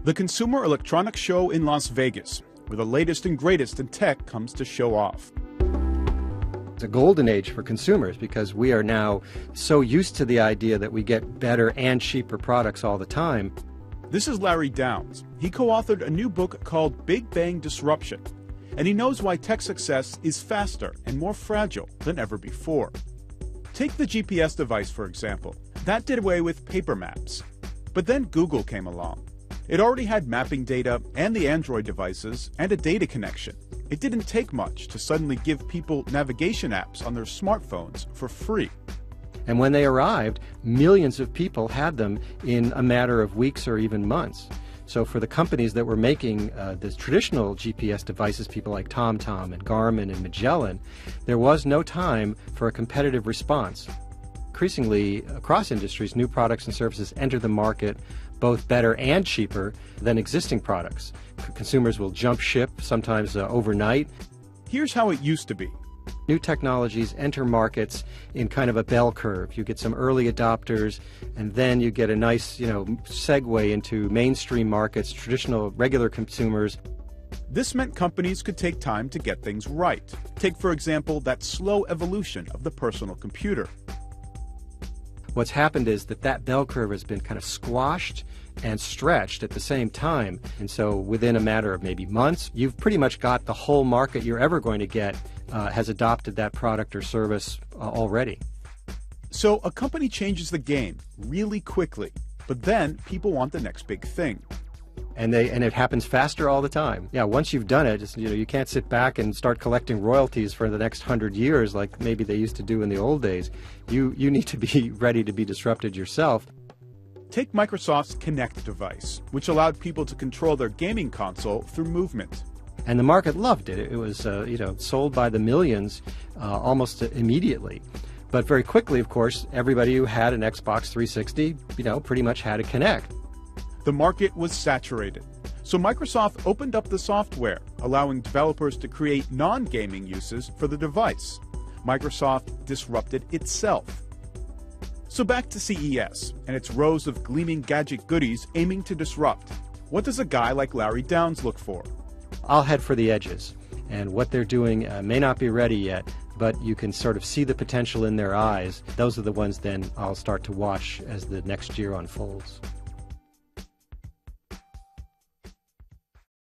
The Consumer Electronics Show in Las Vegas, where the latest and greatest in tech comes to show off. It's a golden age for consumers because we are now so used to the idea that we get better and cheaper products all the time. This is Larry Downs. He co-authored a new book called Big Bang Disruption, and he knows why tech success is faster and more fragile than ever before. Take the GPS device, for example. That did away with paper maps. But then Google came along. It already had mapping data and the Android devices and a data connection. It didn't take much to suddenly give people navigation apps on their smartphones for free. And when they arrived, millions of people had them in a matter of weeks or even months. So for the companies that were making the traditional GPS devices, people like TomTom and Garmin and Magellan, there was no time for a competitive response. Increasingly, across industries, new products and services enter the market both better and cheaper than existing products. Consumers will jump ship, sometimes overnight. Here's how it used to be. New technologies enter markets in kind of a bell curve. You get some early adopters, and then you get a nice, segue into mainstream markets, traditional, regular consumers. This meant companies could take time to get things right. Take, for example, that slow evolution of the personal computer. What's happened is that bell curve has been kind of squashed and stretched at the same time. And so within a matter of maybe months, you've pretty much got the whole market you're ever going to get has adopted that product or service already. So a company changes the game really quickly, but then people want the next big thing. And it happens faster all the time. Yeah, once you've done it, you can't sit back and start collecting royalties for the next 100 years like maybe they used to do in the old days. You need to be ready to be disrupted yourself. Take Microsoft's Kinect device, which allowed people to control their gaming console through movement. And the market loved it. It was sold by the millions almost immediately. But very quickly, of course, everybody who had an Xbox 360, pretty much had a Kinect. The market was saturated, so Microsoft opened up the software, allowing developers to create non-gaming uses for the device. Microsoft disrupted itself. So back to CES and its rows of gleaming gadget goodies aiming to disrupt. What does a guy like Larry Downs look for? I'll head for the edges, and what they're doing may not be ready yet, but you can sort of see the potential in their eyes. Those are the ones then I'll start to watch as the next year unfolds.